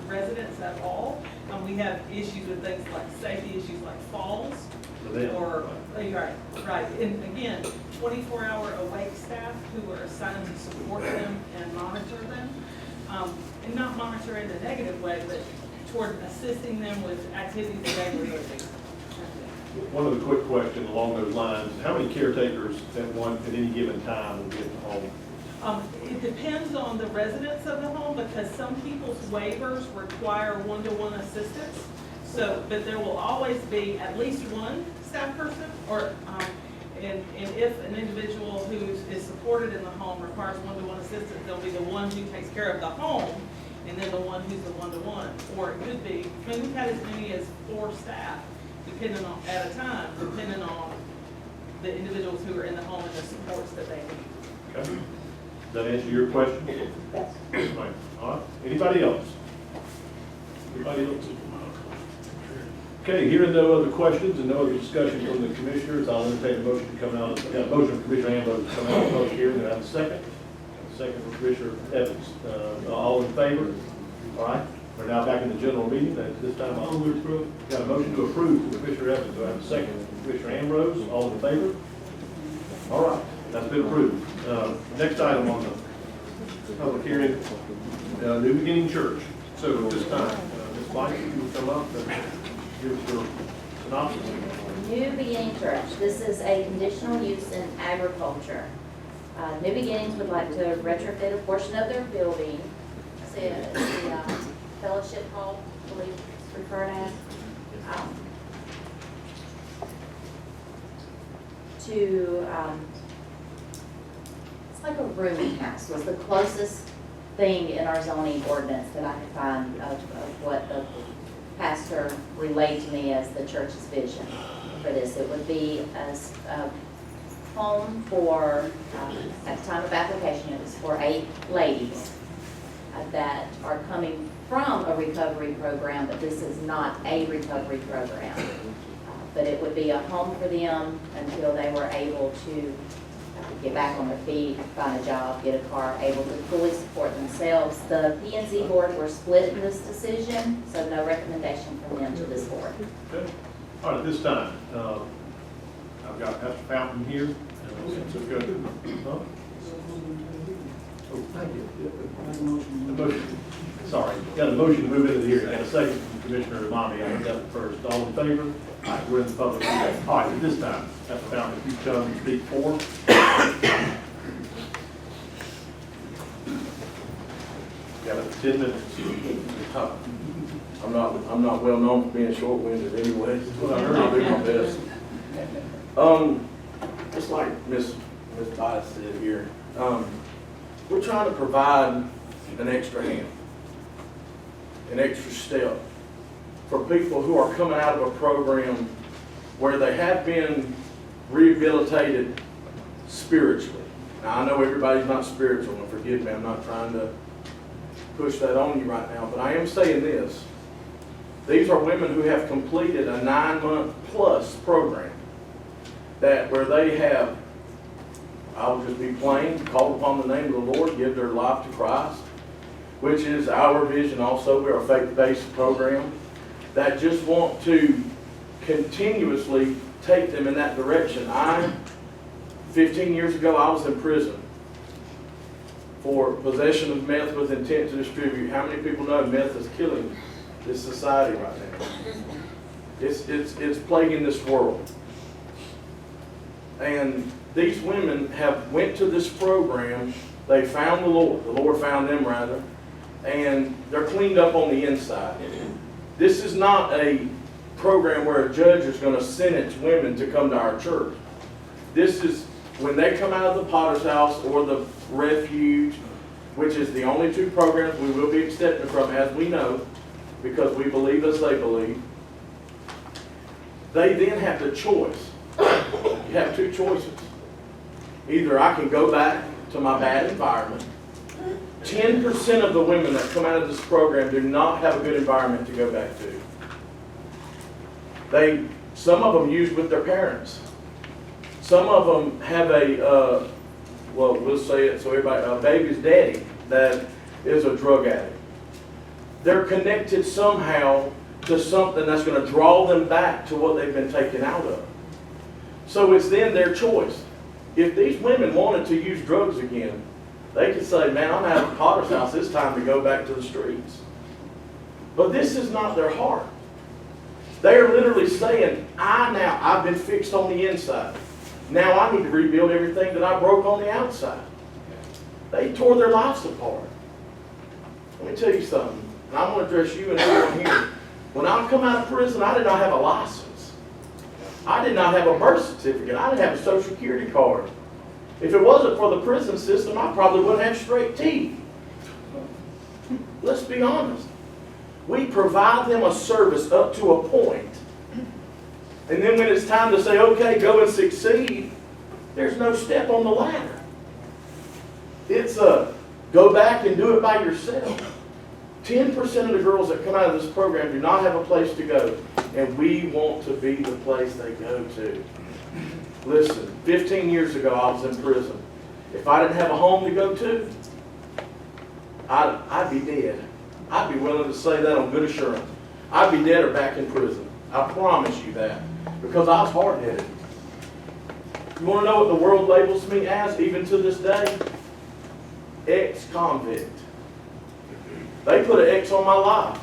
residents at all. We have issues with things like safety issues like falls. Or, right, and again, 24-hour awake staff who are assigned to support them and monitor them. And not monitor in a negative way, but toward assisting them with activities of daily living. One other quick question along those lines, how many caretakers at any given time will be at the home? It depends on the residents of the home, because some people's waivers require one-to-one assistance. So, but there will always be at least one staff person, or, and if an individual who is supported in the home requires one-to-one assistance, there'll be the one who takes care of the home, and then the one who's the one-to-one. Or it could be, I mean, we've had as many as 4 staff, depending on, at a time, depending on the individuals who are in the home and the supports that they need. Okay. Does that answer your question? Yes. Right. All right. Anybody else? Anybody else? Okay, hearing no other questions and no other discussion from the commissioners, I'll entertain a motion to come out. Got a motion from Commissioner Ambrose to come out of the public hearing. Do I have a second? A second from Commissioner Evans. All in favor? All right. We're now back in the general meeting. At this time, I'll got a motion to approve from Commissioner Evans. Do I have a second from Commissioner Ambrose? All in favor? All right. That's been approved. Next item on the public hearing, New Beginning Church. So at this time, Ms. White, you will come up and give your synopsis. New Beginning Church. This is a conditional use in agriculture. New Beginnings would like to retrofit a portion of their building. The fellowship hall, I believe it's referred as. It's like a rooming house was the closest thing in our zoning ordinance that I could find of what the pastor relayed to me as the church's vision for this. It would be a home for, at the time of application, it was for 8 ladies that are coming from a recovery program, but this is not a recovery program. But it would be a home for them until they were able to get back on their feet, find a job, get a car, able to fully support themselves. The P&Z board were split in this decision, so no recommendation from them to this board. Okay. All right, at this time, I've got Pastor Fountain here. Since we've got, huh? Oh, thank you. A motion. Sorry, got a motion to move into the hearing. Got a second from Commissioner Imami. I got it first. All in favor? All right, we're in the public hearing. All right, at this time, Pastor Fountain, if you come and speak for. Got 10 minutes. I'm not well known for being short-winded anyway. Well, I heard I'll do you. my best. Just like Miss Bias said here, we're trying to provide an extra hand, an extra step for people who are coming out of a program where they have been rehabilitated spiritually. Now, I know everybody's not spiritual, and forgive me, I'm not trying to push that on you right now, but I am saying this. These are women who have completed a 9-month plus program where they have, I will just be plain, called upon the name of the Lord, give their life to Christ, which is our vision also. We're a faith-based program that just want to continuously take them in that direction. 15 years ago, I was in prison for possession of meth with intent to distribute. How many people know meth is killing this society right now? It's plaguing this world. And these women have went to this program, they found the Lord found them rather, and they're cleaned up on the inside. This is not a program where a judge is going to sentence women to come to our church. This is when they come out of the Potter's House or the Refuge, which is the only 2 programs we will be accepted from, as we know, because we believe as they believe. They then have the choice. You have 2 choices. Either I can go back to my bad environment. 10% of the women that come out of this program do not have a good environment to go back to. Some of them use with their parents. Some of them have we'll say it so everybody, a baby's daddy that is a drug addict. they're connected somehow to something that's going to draw them back to what they've been taken out of. So it's then their choice. If these women wanted to use drugs again, they could say, man, I'm out of Potter's house, it's time to go back to the streets. But this is not their heart. They are literally saying, I've been fixed on the inside. Now I need to rebuild everything that I broke on the outside. They tore their lives apart. Let me tell you something, and I'm going to address you and everyone here. When I come out of prison, I did not have a license. I did not have a birth certificate. I didn't have a social security card. If it wasn't for the prison system, I probably wouldn't have straight teeth. Let's be honest. We provide them a service up to a point. And then when it's time to say, okay, go and succeed, there's no step on the ladder. It's a go back and do it by yourself. 10% of the girls that come out of this program do not have a place to go. And we want to be the place they go to. Listen, 15 years ago I was in prison. If I didn't have a home to go to, I'd be dead. I'd be willing to say that on good assurance. I'd be dead or back in prison. I promise you that. Because I was hard-headed. You want to know what the world labels me as, even to this day? Ex-convict. They put an X on my life.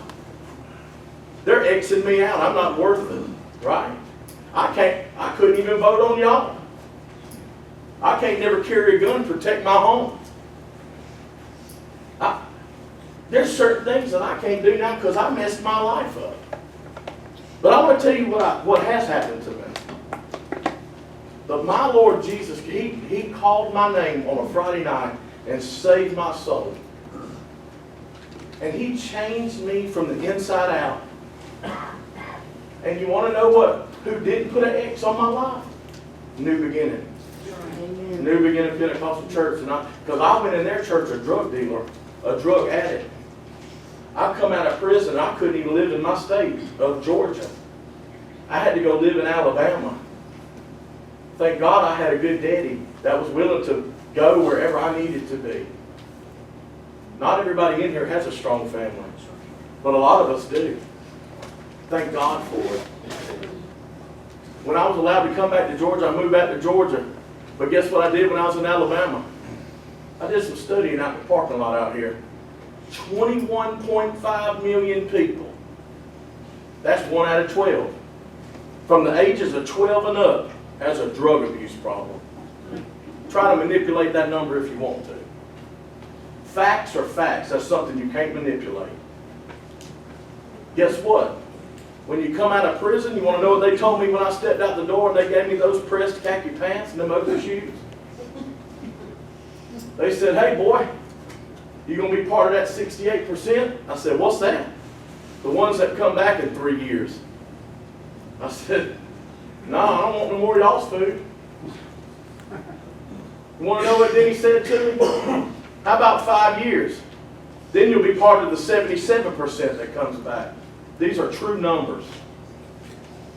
They're Xing me out. I'm not worth it. Right? I couldn't even vote on y'all. I can't never carry a gun and protect my home. There's certain things that I can't do now because I messed my life up. But I want to tell you what has happened to me. But my Lord Jesus, He called my name on a Friday night and saved my soul. And He changed me from the inside out. And you want to know who didn't put an X on my life? New Beginning. Amen. New Beginning Pentecostal Church. Because I've been in their church a drug dealer, a drug addict. I come out of prison, I couldn't even live in my state of Georgia. I had to go live in Alabama. Thank God I had a good daddy that was willing to go wherever I needed to be. Not everybody in here has a strong family, but a lot of us do. Thank God for it. When I was allowed to come back to Georgia, I moved back to Georgia. But guess what I did when I was in Alabama? I did some studying out in the parking lot out here. 21.5 million people. That's 1 out of 12. From the ages of 12 and up has a drug abuse problem. Try to manipulate that number if you want to. Facts are facts. That's something you can't manipulate. Guess what? When you come out of prison, you want to know what they told me when I stepped out the door and they gave me those pressed khaki pants and them Oakley shoes? They said, hey boy, you going to be part of that 68%? I said, what's that? The ones that come back in 3 years. I said, no, I don't want no more of y'all's food. You want to know what then he said to me? How about 5 years? Then you'll be part of the 77% that comes back. These are true numbers.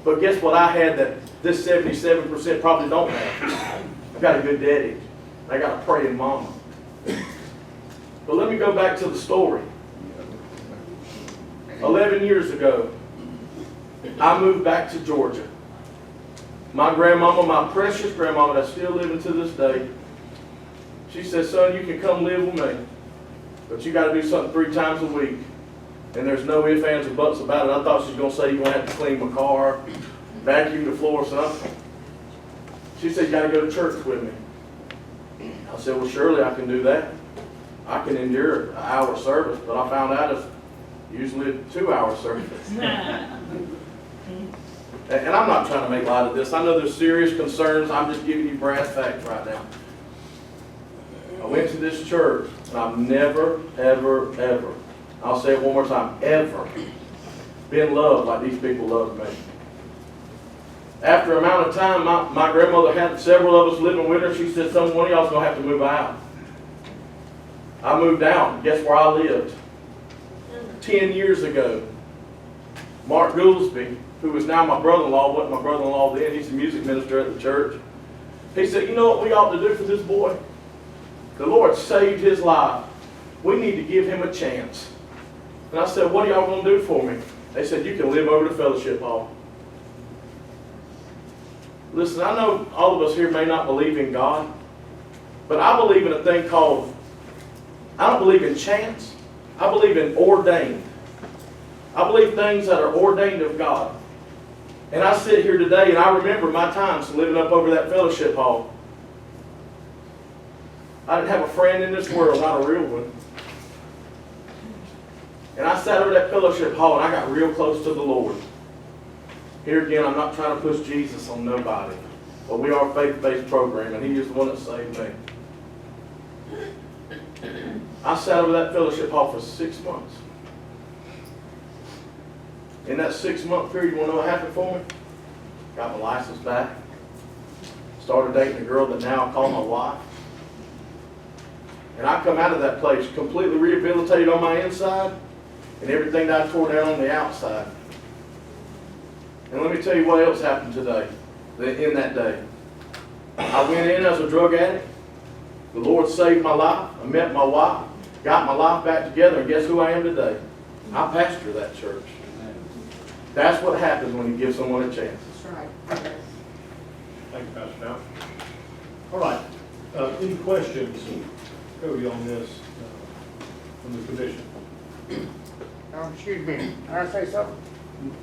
But guess what I had that this 77% probably don't have? I've got a good daddy. I got a praying mama. But let me go back to the story. 11 years ago, I moved back to Georgia. My grandmama, my precious grandmama that's still living to this day, she said, son, you can come live with me, but you got to do something 3 times a week. And there's no ifs, ands, or buts about it. I thought she was going to say you're going to have to clean my car, vacuum the floor or something. She said, you got to go to church with me. I said, well, surely I can do that. I can endure an hour service, but I found out it's usually a 2-hour service. And I'm not trying to make light of this. I know there's serious concerns. I'm just giving you brass facts right now. I went to this church, and I've never, ever, ever, I'll say it one more time, ever been loved like these people loved me. After an amount of time, my grandmother had several of us living with her. She said, son, one of y'all's going to have to move out. I moved out. Guess where I lived? 10 years ago. Mark Goolsby, who is now my brother-in-law, wasn't my brother-in-law then, he's the music minister at the church. He said, you know what we ought to do for this boy? The Lord saved his life. We need to give him a chance. And I said, what are y'all gonna do for me? They said, you can live over the fellowship hall. Listen, I know all of us here may not believe in God, but I believe in a thing called, I don't believe in chance, I believe in ordained. I believe things that are ordained of God. And I sit here today and I remember my times living up over that fellowship hall. I didn't have a friend in this world, not a real one. And I sat over that fellowship hall and I got real close to the Lord. Here again, I'm not trying to push Jesus on nobody. But we are a faith-based program and He is the one that saved me. I sat over that fellowship hall for 6 months. In that 6-month period, you want to know what happened for me? Got my license back. Started dating a girl that now I call my wife. And I come out of that place completely rehabilitated on my inside and everything that I tore down on the outside. And let me tell you what else happened today, in that day. I went in as a drug addict. The Lord saved my life. I met my wife, got my life back together, and guess who I am today? I pastor that church. That's what happens when you give someone a chance. That's right. Thank you, Pastor Dow. All right, any questions, Cody, on this from the commission? Excuse me, can I say something?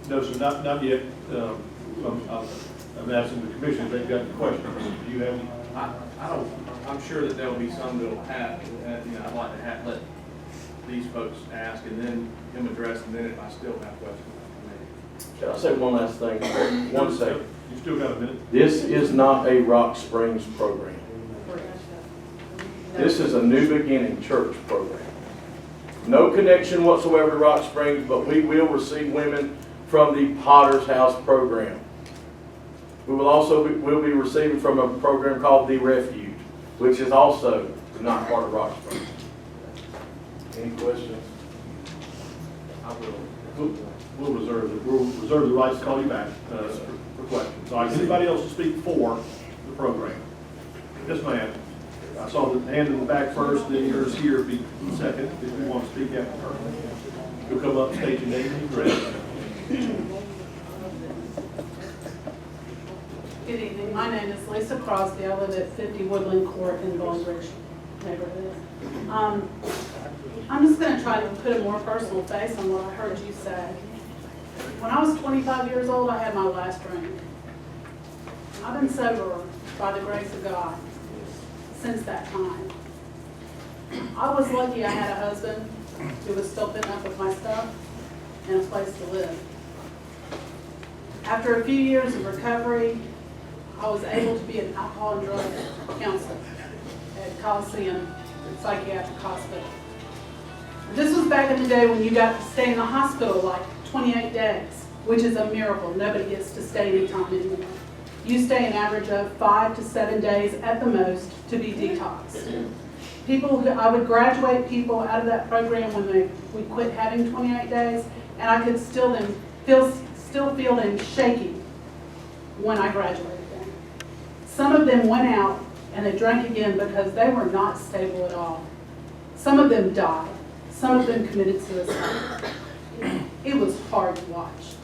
No, sir, not yet. I'm asking the commission if they've got any questions. Do you have any? I don't, I'm sure that there'll be some that'll have, I'd like to let these folks ask and then him address, and then if I still have questions, Can I say one last thing? 1 second. You still got a minute? This is not a Rock Springs program. This is a New Beginning Church program. No connection whatsoever to Rock Springs, but we will receive women from the Potter's House program. We will also we'll be receiving from a program called The Refuge, which is also not part of Rock Springs. Any questions? I will. We'll reserve the right to call you back for questions. All right, anybody else to speak for the program? Yes, ma'am. I saw the hand in the back first, then yours here be second, if you want to speak after her. You'll come up, state your name and address. Good evening. My name is Lisa Crosby. I live at 50 Woodland Court in Golden Bridge neighborhood. I'm just going to try to put a more personal face on what I heard you say. When I was 25 years old, I had my last drink. I've been sober by the grace of God since that time. I was lucky I had a husband who was still putting up with my stuff and a place to live. After a few years of recovery, I was able to be an alcohol and drug counselor at Coliseum Psychiatric Hospital. This was back in the day when you got to stay in the hospital like 28 days, which is a miracle. Nobody gets to stay anytime anymore. You stay an average of 5 to 7 days at the most to be detoxed. I would graduate people out of that program when we quit having 28 days, and I could still feel them shaking when I graduated them. Some of them went out and they drank again because they were not stable at all. Some of them died. Some of them committed suicide. It was hard to watch.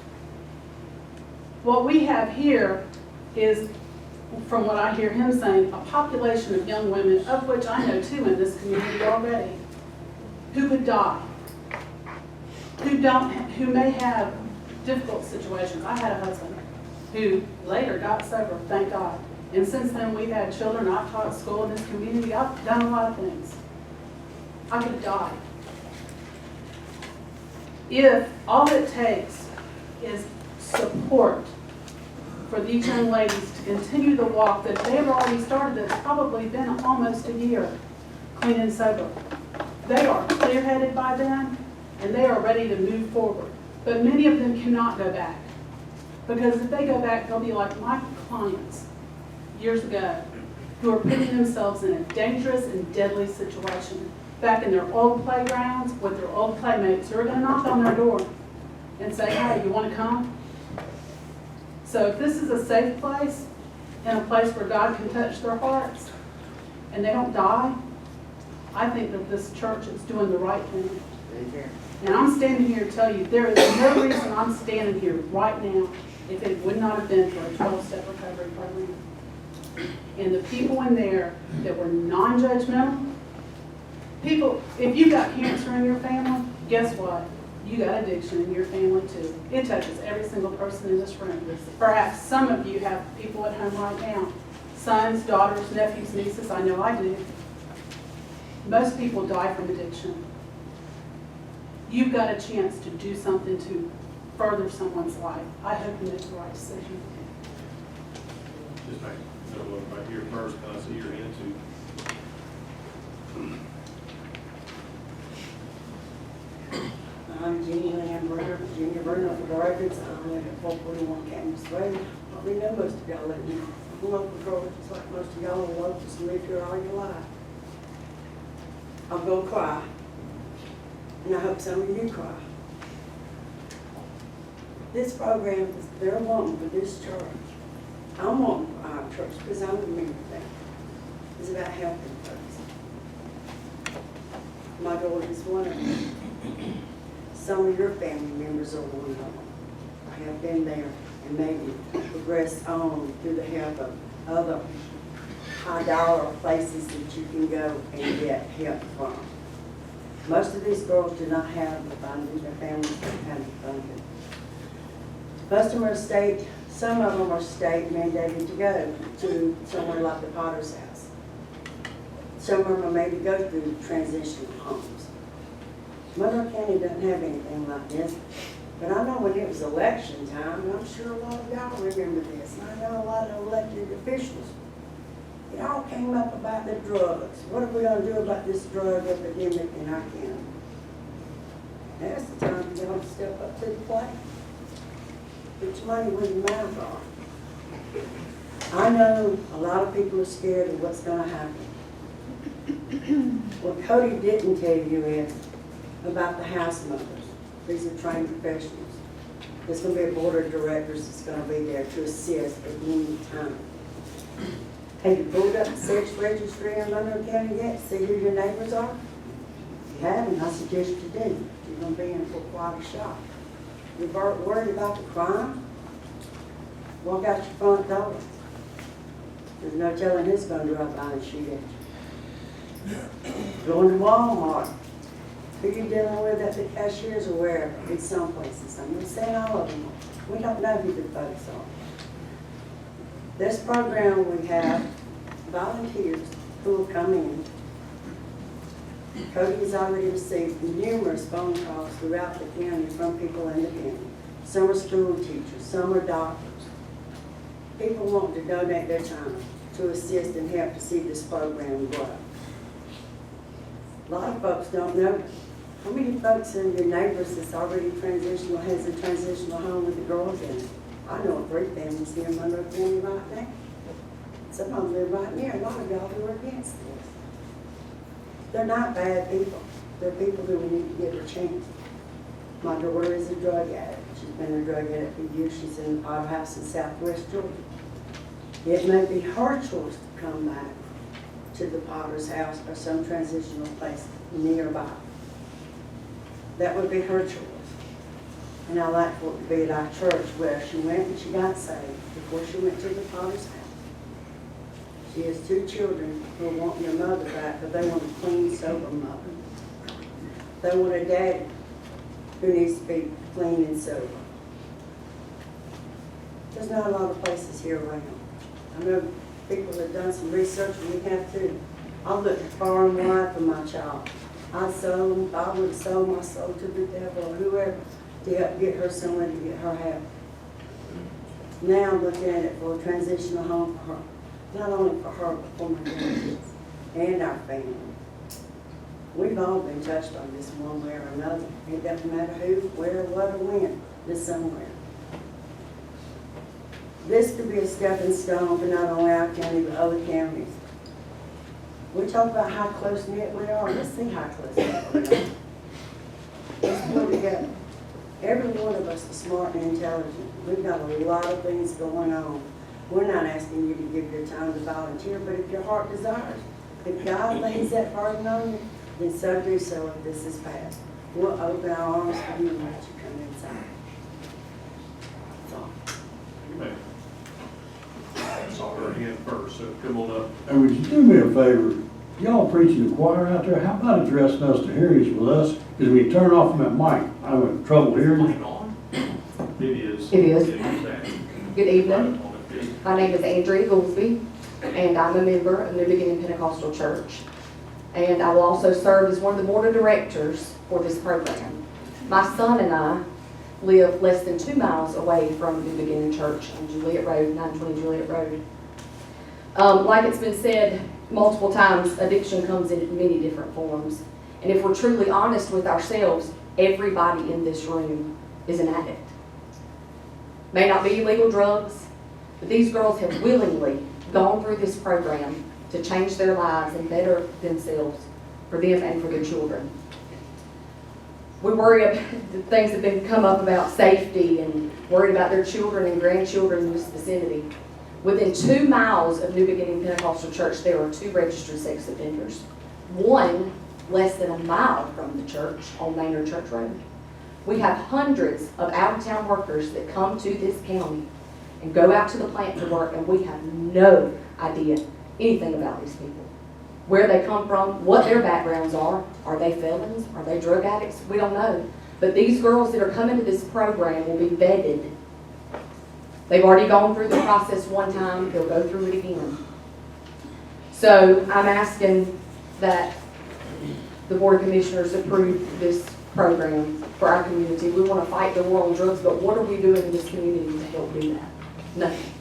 What we have here is, from what I hear him saying, a population of young women, of which I know two in this community already, who could die, who may have difficult situations. I had a husband who later got sober, thank God. And since then, we've had children. I've taught school in this community. I've done a lot of things. I could die. If all it takes is support for these young ladies to continue the walk that they've already started, that's probably been almost a year, clean and sober. They are clear-headed by then, and they are ready to move forward. But many of them cannot go back. Because if they go back, they'll be like my clients years ago, who are putting themselves in a dangerous and deadly situation back in their old playgrounds with their old playmates who are going to knock on their door and say, hey, you want to come? So if this is a safe place and a place where God can touch their hearts and they don't die, I think that this church is doing the right thing. And I'm standing here to tell you, there is no reason I'm standing here right now if it would not have been for a 12-step recovery program. And the people in there that were non-judgmental, people, if you got cancer in your family, guess what? You got addiction in your family too. It touches every single person in this room. Perhaps some of you have people at home right now, sons, daughters, nephews, nieces, I know I do. Most people die from addiction. You've got a chance to do something to further someone's life. I hope you make the right decision. Just make, right here first, can I see your hand too? I'm Jeannie Ann Bruno, Virginia Bruno for the records. I live at 441 Campus Road. Probably know most of y'all live here. I'm a local girl, just like most of y'all are locals and lived here all your life. I'm gonna cry, and I hope some of you cry. This program is they're wanting for this church. I'm wanting for our church because I'm a member of that. It's about helping folks. My daughter is one of them. Some of your family members are one of them. I have been there and maybe progressed on through the help of other high dollar places that you can go and get help from. Most of these girls do not have the funding, their families don't have the funding. Most of them are state, some of them are state mandated to go to somewhere like the Potter's House. Some of them are made to go through transitional homes. Monroe County doesn't have anything like this, but I know when it was election time, and I'm sure a lot of y'all remember this, and I know a lot of elected officials, it all came up about the drugs. What are we gonna do about this drug epidemic in our county? That's the time for y'all to step up to the plate. Put your money where your mouth are. I know a lot of people are scared of what's gonna happen. What Cody didn't tell you is about the house mothers. These are trained professionals. There's going to be a board of directors that's going to be there to assist at any time. Have you pulled up the sex registry in Monroe County yet? See who your neighbors are? If you haven't, I suggest you do. You're going to be in for quite a shock. You're worried about the crime? Walk out your front door. There's no telling who's going to drive by and shoot at you. Going to Walmart. Who you dealing with at the cashiers or wherever? It's some places. I'm not saying all of them. We don't know who the folks are. This program we have volunteers who will come in. Cody has already received numerous phone calls throughout the county from people in the county. Some are school teachers, some are doctors. People want to donate their time to assist and help to see this program grow. A lot of folks don't know. How many folks in your neighbors that's already transitional, has a transitional home with the girls in it? I know of 3 families here in Monroe County right now. Some of them live right near. A lot of y'all who are against this. They're not bad people. They're people who we need to give a chance. My daughter is a drug addict. She's been a drug addict for years. She's in the Potter House in Southwest Georgia. It may be her choice to come back to the Potter's House or some transitional place nearby. That would be her choice. And I like for it to be at our church where she went and she got saved before she went to the Potter's House. She has 2 children who want their mother back, but they want a clean, sober mother. They want a daddy who needs to be clean and sober. There's not a lot of places here around. I know people have done some research, and we have too. I've looked far and wide for my child. I would have sold my soul to the devil or whoever to help get her somewhere to get her help. Now I'm looking at it for a transitional home for her. Not only for her, but for my grandkids and our family. We've all been touched on this one way or another. It doesn't matter who, where, what, or when. This somewhere. This could be a stepping stone for not only our county, but other counties. We talk about how close-knit we are. Let's see how close-knit we are. Let's pull together. Every one of us is smart and intelligent. We've got a lot of things going on. We're not asking you to give your time to volunteer, but if your heart desires, if God lays that burden on you, then so do so if this is passed. we'll open our arms for you and let you come inside. That's all. Amen. Saw her hand first, so come on up. And would you do me a favor? Y'all preaching the choir out there, how about addressing us to hear you with us? Because when you turn off that mic, I'm in trouble hearing you. It is. It is. that. Good evening. My name is Andrea Goolsby, and I'm a member of New Beginning Pentecostal Church. And I will also serve as one of the board of directors for this program. My son and I live less than 2 miles away from New Beginning Church on Juliet Road, 920 Juliet Road. Like it's been said multiple times, addiction comes in many different forms. And if we're truly honest with ourselves, everybody in this room is an addict. May not be illegal drugs, but these girls have willingly gone through this program to change their lives and better themselves for them and for their children. We worry about the things that have come up about safety and worried about their children and grandchildren in this vicinity. Within 2 miles of New Beginning Pentecostal Church, there are 2 registered sex offenders. One less than a mile from the church on Maynard Church Road. We have hundreds of out-of-town workers that come to this county and go out to the plant to work, and we have no idea anything about these people. Where they come from, what their backgrounds are they felons? Are they drug addicts? We don't know. But these girls that are coming to this program will be vetted. They've already gone through the process one time, they'll go through it again. So I'm asking that the Board of Commissioners approve this program for our community. We want to fight the war on drugs, but what are we doing in this community to help do that? Nothing.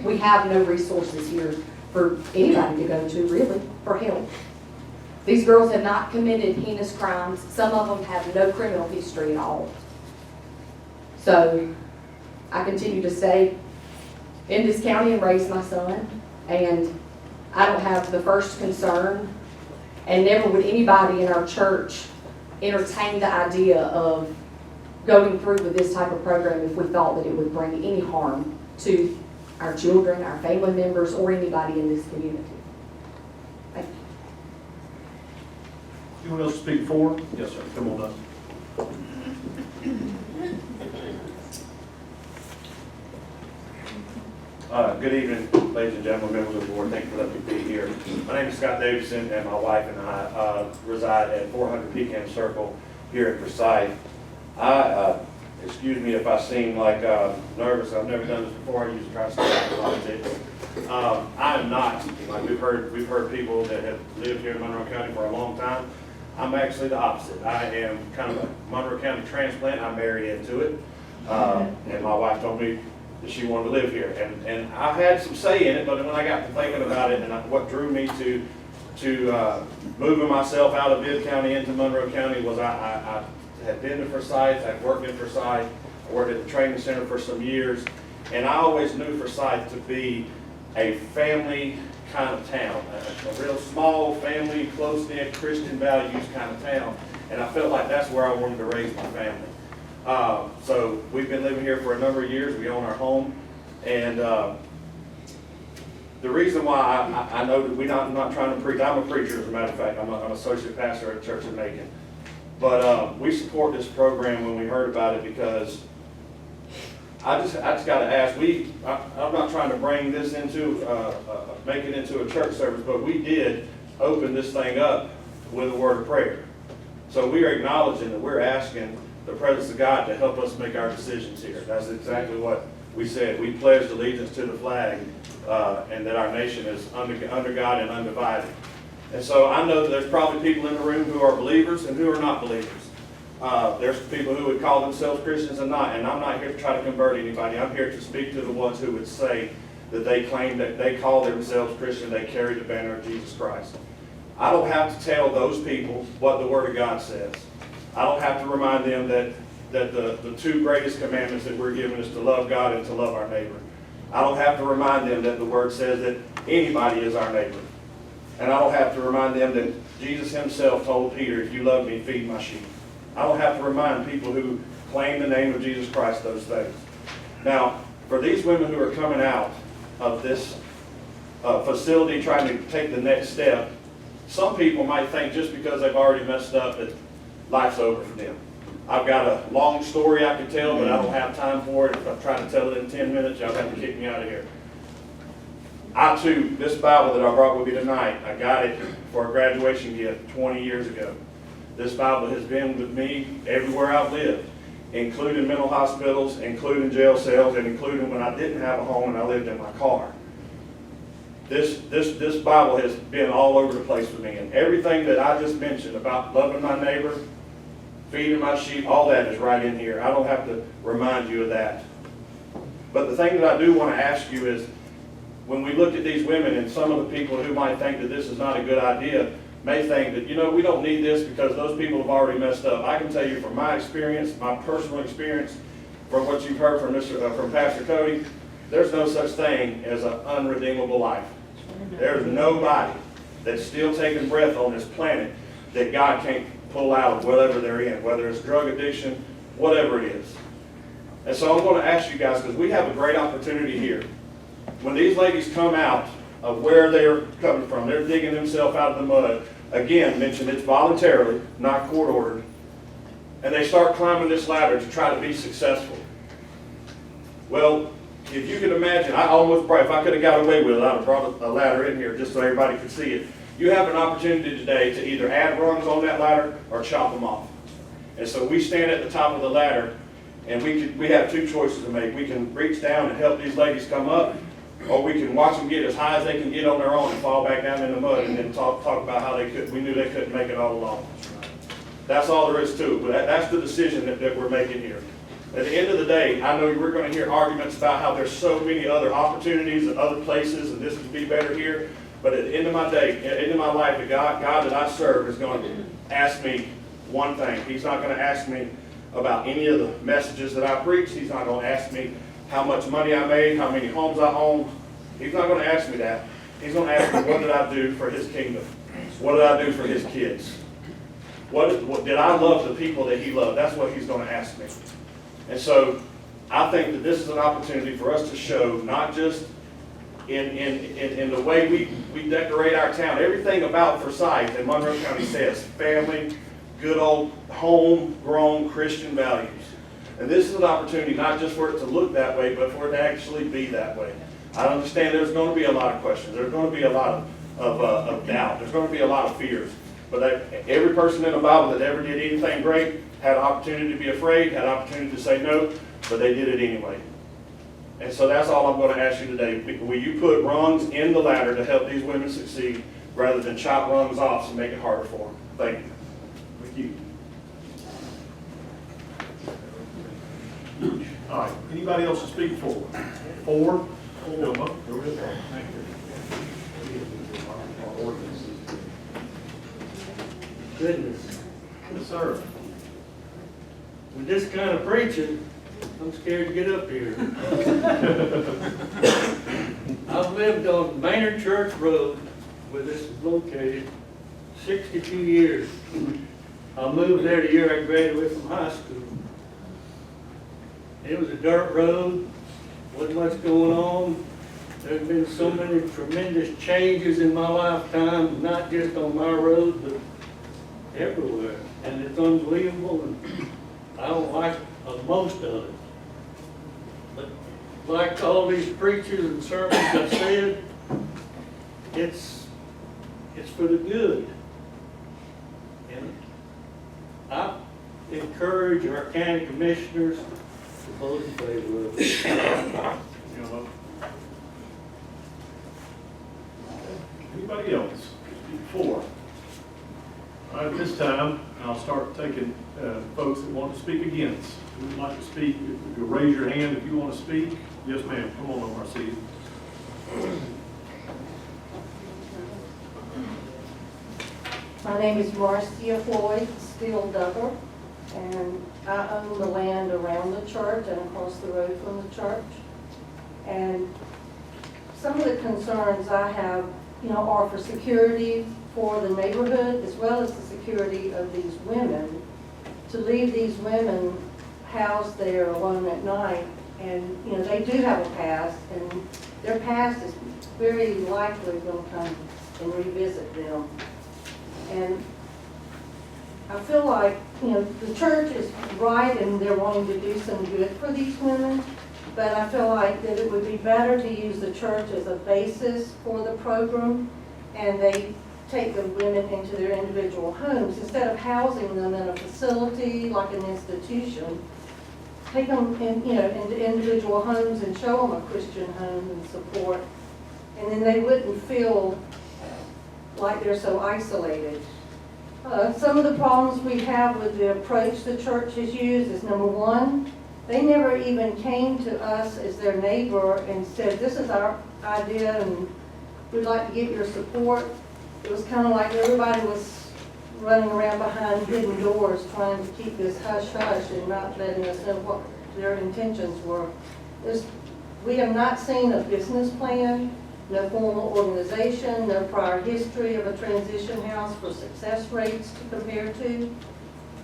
We have no resources here for anybody to go to, really, for help. These girls have not committed heinous crimes. Some of them have no criminal history at all. So I continue to stay in this county and raise my son, and I don't have the first concern, and never would anybody in our church entertain the idea of going through with this type of program if we thought that it would bring any harm to our children, our family members, or anybody in this community. Thank you. Anyone else speak for? Yes, sir. Come on up. Good evening, ladies and gentlemen, members of the board. Thank you for letting me be here. My name is Scott Davidson, and my wife and I reside at 400 Pecan Circle here in Forsyth. Excuse me if I seem like nervous. I've never done this before. I usually try to stay out of politics. I am not. Like we've heard people that have lived here in Monroe County for a long time. I'm actually the opposite. I am kind of a Monroe County transplant. I married into it, and my wife told me that she wanted to live here, and I had some say in it. But when I got to thinking about it, and what drew me to moving myself out of Bibb County into Monroe County was I had been to Forsyth. I'd worked in Forsyth. I worked at the training center for some years, and I always knew Forsyth to be a family kind of town, a real small family, close-knit Christian values kind of town, and I felt like that's where I wanted to raise my family. So we've been living here for a number of years. We own our home, and the reason why I know that I'm not trying to preach. I'm a preacher, as a matter of fact. I'm an associate pastor at Church of Macon. But we support this program when we heard about it because I just got to ask. I'm not trying to bring this into make it into a church service, but we did open this thing up with a word of prayer. So we are acknowledging that we're asking the presence of God to help us make our decisions here. That's exactly what we said. We pledged allegiance to the flag, and that our nation is under God and undivided. And so I know that there's probably people in the room who are believers and who are not believers. There's people who would call themselves Christians and not, and I'm not here to try to convert anybody. I'm here to speak to the ones who would say that they claim that they call themselves Christian, they carry the banner of Jesus Christ. I don't have to tell those people what the Word of God says. I don't have to remind them that the 2 greatest commandments that we're given is to love God and to love our neighbor. I don't have to remind them that the Word says that anybody is our neighbor. And I don't have to remind them that Jesus himself told Peter, if you love me, feed my sheep. I don't have to remind people who claim the name of Jesus Christ those things. Now, for these women who are coming out of this facility trying to take the next step, some people might think just because they've already messed up life's over for them. I've got a long story I could tell, but I don't have time for it. If I try to tell it in 10 minutes, y'all have to kick me out of here. I too, this Bible that I brought with me tonight, I got it for a graduation gift 20 years ago. This Bible has been with me everywhere I've lived, including mental hospitals, including jail cells, and including when I didn't have a home and I lived in my car. This Bible has been all over the place with me, and everything that I just mentioned about loving my neighbor, feeding my sheep, all that is right in here. I don't have to remind you of that. But the thing that I do want to ask you is, when we look at these women, and some of the people who might think that this is not a good idea may think that, you know, we don't need this because those people have already messed up. I can tell you from my experience, my personal experience, from what you've heard from Pastor Cody, there's no such thing as an unredeemable life. There's nobody that's still taking breath on this planet that God can't pull out of whatever they're in, whether it's drug addiction, whatever it is. And so I'm going to ask you guys, because we have a great opportunity here. When these ladies come out of where they're coming from, they're digging themselves out of the mud. Again, mentioned it's voluntarily, not court ordered. And they start climbing this ladder to try to be successful. Well, if you could imagine, I almost, if I could have got away with it, I'd have brought a ladder in here just so everybody could see it. You have an opportunity today to either add rungs on that ladder or chop them off. And so we stand at the top of the ladder, and we have two choices to make. We can reach down and help these ladies come up, or we can watch them get as high as they can get on their own and fall back down in the mud and then talk about how we knew they couldn't make it all alone. That's all there is to it. But that's the decision that we're making here. At the end of the day, I know we're going to hear arguments about how there's so many other opportunities and other places and this would be better here. But at the end of my day, at the end of my life, the God that I serve is going to ask me one thing. He's not going to ask me about any of the messages that I preach. He's not going to ask me how much money I made, how many homes I owned. He's not going to ask me that. He's going to ask me, what did I do for his kingdom? What did I do for his kids? What did I love the people that he loved? That's what he's going to ask me. And so I think that this is an opportunity for us to show, not just in the way we decorate our town, everything about Forsyth and Monroe County says family, good old homegrown Christian values. And this is an opportunity not just for it to look that way, but for it to actually be that way. I understand there's going to be a lot of questions. There's going to be a lot of doubt. There's going to be a lot of fears. But every person in the Bible that ever did anything great had an opportunity to be afraid, had an opportunity to say no, but they did it anyway. And so that's all I'm going to ask you today. Will you put rungs in the ladder to help these women succeed rather than chop rungs off and make it harder for them? Thank you. Thank you. All right, anybody else to speak for? Four? Wilma, go ahead. Thank you. Goodness, Yes, sir. with this kind of preaching, I'm scared to get up here. I've lived on Maynard Church Road, where this is located, 62 years. I moved there the year I graduated from high school. It was a dirt road, wasn't much going on. There's been so many tremendous changes in my lifetime, not just on my road, but everywhere. And it's unbelievable, and I don't like most of it. But like all these preachers and sermons have said, it's for the good. And I encourage our county commissioners to vote in favor of it. Anybody else? Speak for. All right, at this time, I'll start taking folks that want to speak against. Who would like to speak? If you'll raise your hand if you want to speak. Yes, ma'am. Come on over, Marcia. My name is Marcia Floyd Steele Duggar, and I own the land around the church and across the road from the church. And some of the concerns I have, are for security for the neighborhood as well as the security of these women. To leave these women housed there alone at night, and they do have a past, and their past is very likely going to come and revisit them. And I feel like, the church is right and they're wanting to do some good for these women, but I feel like that it would be better to use the church as a basis for the program, and they take the women into their individual homes instead of housing them in a facility like an institution. Take them into individual homes and show them a Christian home and support, and then they wouldn't feel like they're so isolated. Some of the problems we have with the approach the church has used is, number one, they never even came to us as their neighbor and said, this is our idea and we'd like to get your support. It was kind of like everybody was running around behind hidden doors trying to keep this hush-hush and not letting us know what their intentions were. We have not seen a business plan, no formal organization, no prior history of a transition house for success rates to compare to.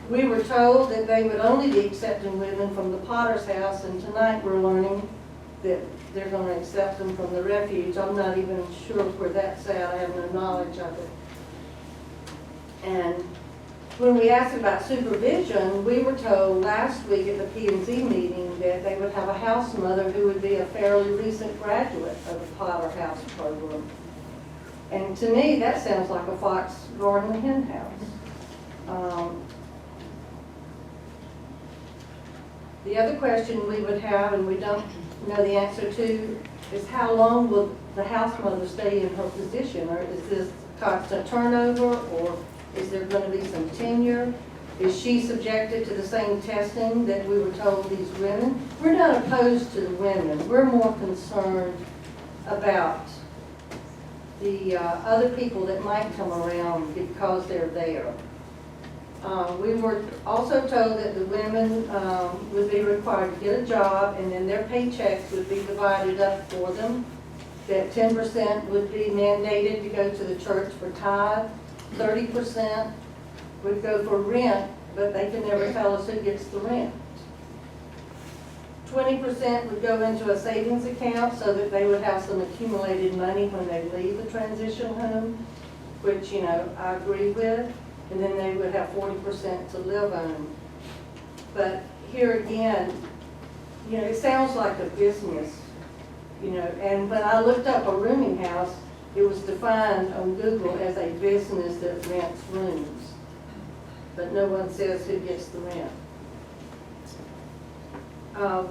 We were told that they would only be accepting women from the Potter's house, and tonight we're learning that they're going to accept them from the refuge. I'm not even sure where that's at. I have no knowledge of it. And when we asked about supervision, we were told last week at the P&Z meeting that they would have a house mother who would be a fairly recent graduate of the Potter House program. And to me, that sounds like a fox guarding a hen house. The other question we would have, and we don't know the answer to, is how long will the house mother stay in her position? Or is this constant turnover, or is there going to be some tenure? Is she subjected to the same testing that we were told these women? We're not opposed to the women. We're more concerned about the other people that might come around because they're there. We were also told that the women would be required to get a job, and then their paychecks would be divided up for them. That 10% would be mandated to go to the church for tithe, 30% would go for rent, but they can never tell us who gets the rent. 20% would go into a savings account so that they would have some accumulated money when they leave the transition home, which, I agree with. And then they would have 40% to live on. But here again, it sounds like a business, and when I looked up a rooming house, it was defined on Google as a business that rents rooms. But no one says who gets the rent.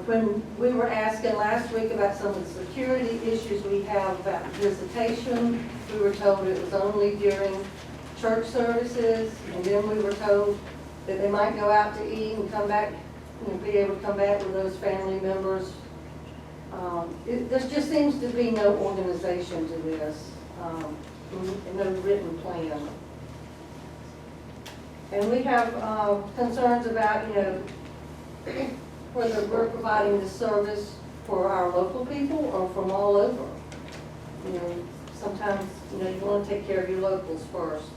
When we were asking last week about some of the security issues we have about visitation, we were told it was only during church services, and then we were told that they might go out to eat and come back, be able to come back with those family members. There just seems to be no organization to this, and no written plan. And we have concerns about, whether we're providing this service for our local people or from all over. Sometimes, you want to take care of your locals first.